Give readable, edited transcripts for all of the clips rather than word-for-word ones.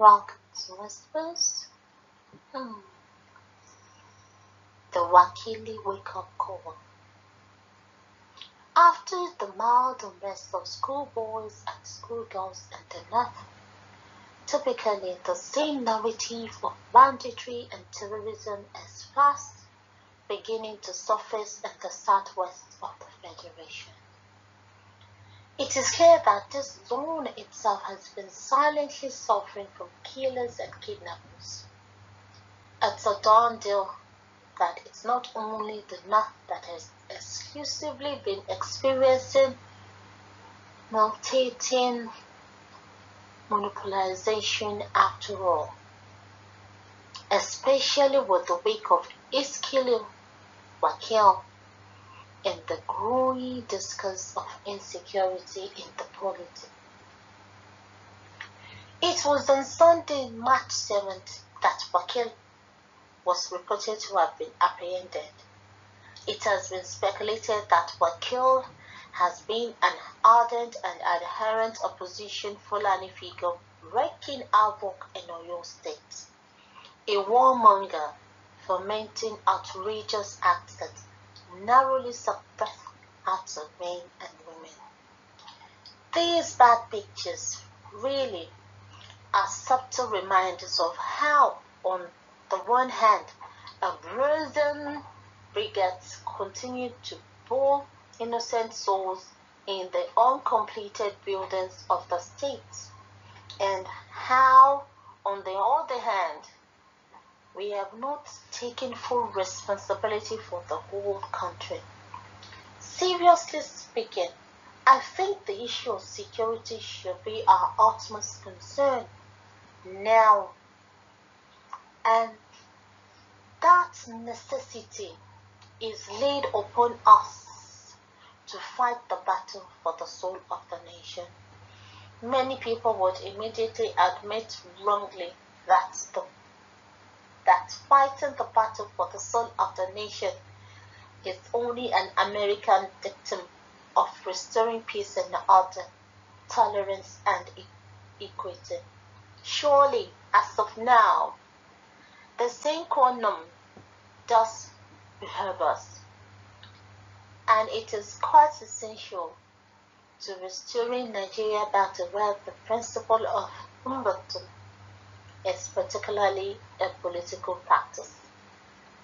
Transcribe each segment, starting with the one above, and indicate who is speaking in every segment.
Speaker 1: Welcome to Whispers. The Wakili wake-up call. After the mild unrest of schoolboys and schoolgirls in the north, typically the same narrative of banditry and terrorism is fast beginning to surface in the southwest of the Federation. It is clear that this zone itself has been silently suffering from killers and kidnappers. It's a done deal that it's not only the North that has exclusively been experiencing mutating monopolization after all, especially with the wake of Wakili and the growing discourse of insecurity in the polity. It was on Sunday, March 7th, that Wakili was reported to have been apprehended. It has been speculated that Wakili has been an ardent and adherent opposition Fulani figure wreaking havoc in Oyo State, a warmonger fomenting outrageous acts that narrowly suppress hearts of men and women. These bad pictures really are subtle reminders of how, on the one hand, a brazen brigands continue to bowl innocent souls in the uncompleted buildings of the state, and how, on the other hand, we have not taken full responsibility for the whole country. Seriously speaking, I think the issue of security should be our utmost concern now, and that necessity is laid upon us to fight the battle for the soul of the nation. Many people would immediately admit wrongly that fighting the battle for the soul of the nation is only an American dictum of restoring peace and order, tolerance and equity. Surely, as of now, the same quantum does behave us, and it is quite essential to restoring Nigeria back to where the principle of Ubuntu is particularly a political practice.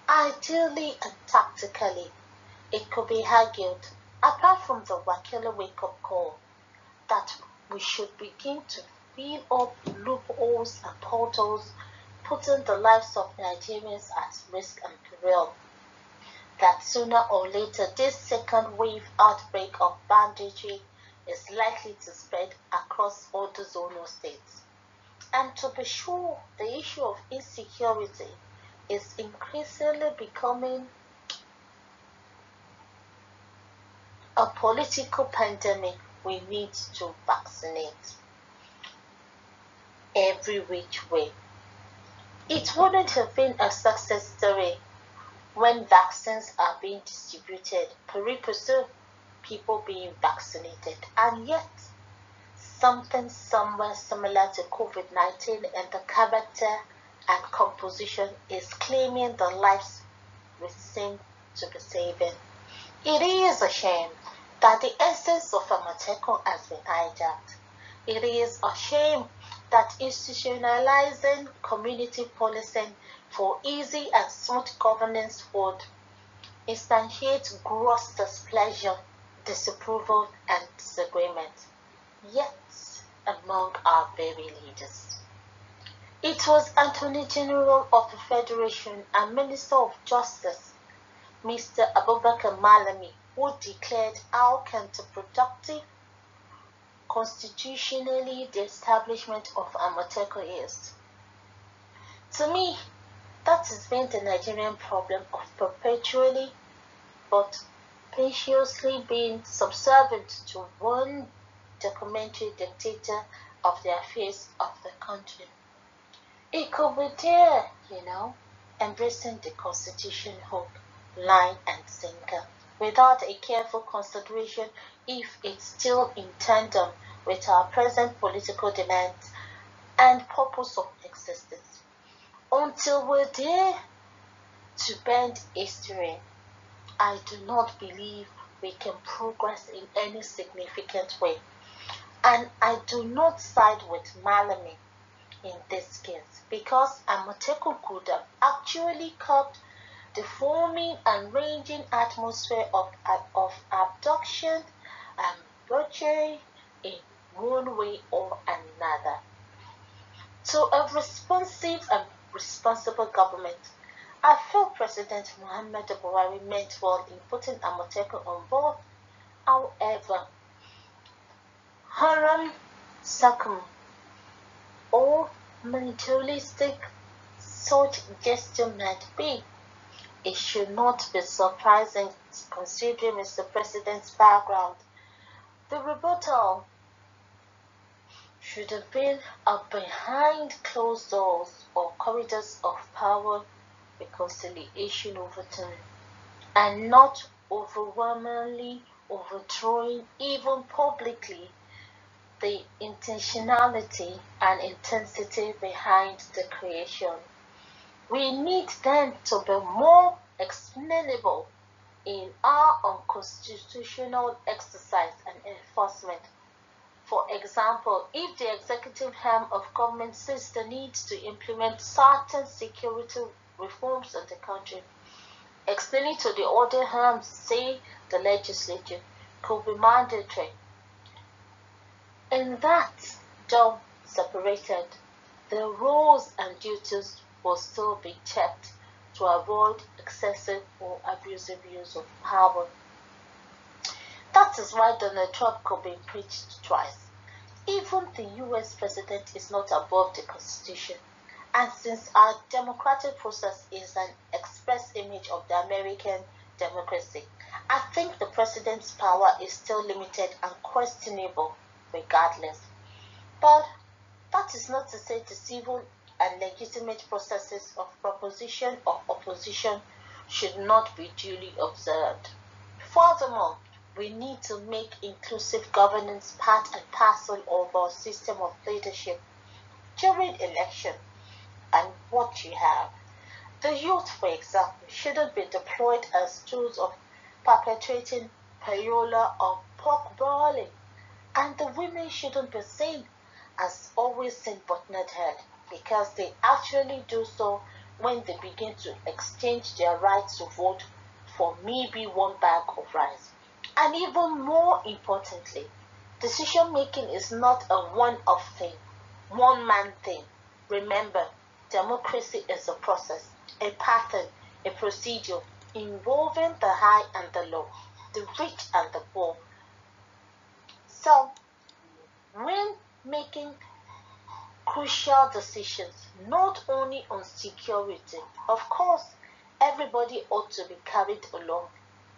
Speaker 1: Ideally and tactically, it could be argued, apart from the Wakili wake-up call, that we should begin to fill up loopholes and portals, putting the lives of Nigerians at risk and peril. That sooner or later this second wave outbreak of banditry is likely to spread across all the zonal states. And to be sure, the issue of insecurity is increasingly becoming a political pandemic we need to vaccinate every which way. It wouldn't have been a success story when vaccines are being distributed, pari passu, people being vaccinated, and yet something somewhere similar to COVID-19 and the character and composition is claiming the lives we seem to be saving. It is a shame that the essence of Amatekun has been hijacked. It is a shame that institutionalizing community policing for easy and smooth governance would instantiate gross displeasure, disapproval, and disagreement, yet among our very leaders. It was Attorney General of the Federation and Minister of Justice, Mr. Abubakar Malami, who declared how counterproductive constitutionally the establishment of Amatekun is. To me, that has been the Nigerian problem of perpetually but patiently being subservient to one documentary dictator of the affairs of the country. It could be there, embracing the constitution hook, line and sinker, without a careful consideration if it's still in tandem with our present political demands and purpose of existence. Until we're there to bend history, I do not believe we can progress in any significant way. And I do not side with Malami in this case, because Amotekun could have actually curbed the foaming and raging atmosphere of abduction and butchery in one way or another. So a responsive and responsible government, I feel President Muhammadu Buhari meant well in putting Amotekun on board. However, haram sakum or militaristic such gesture might be, it should not be surprising considering Mr. President's background. The rebuttal should have been a behind closed doors or corridors of power reconciliation over time, and not overwhelmingly overthrowing even publicly the intentionality and intensity behind the creation. We need then to be more explainable in our unconstitutional exercise and enforcement. For example, if the executive arm of government sees the need to implement certain security reforms in the country, explaining to the other arms, say the legislature, could be mandatory. In that, though separated, the roles and duties will still be checked to avoid excessive or abusive use of power. That is why Donald Trump could be impeached twice. Even the US president is not above the Constitution. And since our democratic process is an express image of the American democracy, I think the president's power is still limited and questionable regardless. But that is not to say the civil and legitimate processes of proposition or opposition should not be duly observed. Furthermore, we need to make inclusive governance part and parcel of our system of leadership. During election, and what you have, the youth, for example, shouldn't be deployed as tools of perpetrating payola or pork brawling, and the women shouldn't be seen as always seen but not heard, because they actually do so when they begin to exchange their right to vote for maybe one bag of rice. And even more importantly, decision making is not a one-off thing, one-man thing. Remember, democracy is a process, a pattern, a procedure involving the high and the low, the rich and the poor. So, when making crucial decisions, not only on security, of course, everybody ought to be carried along,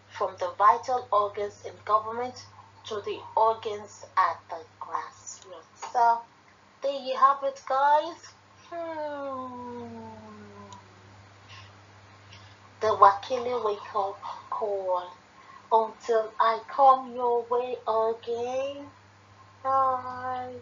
Speaker 1: from the vital organs in government to the organs at the grassroots. So, there you have it, guys. The Wakili wake up call. Until I come your way again. Bye.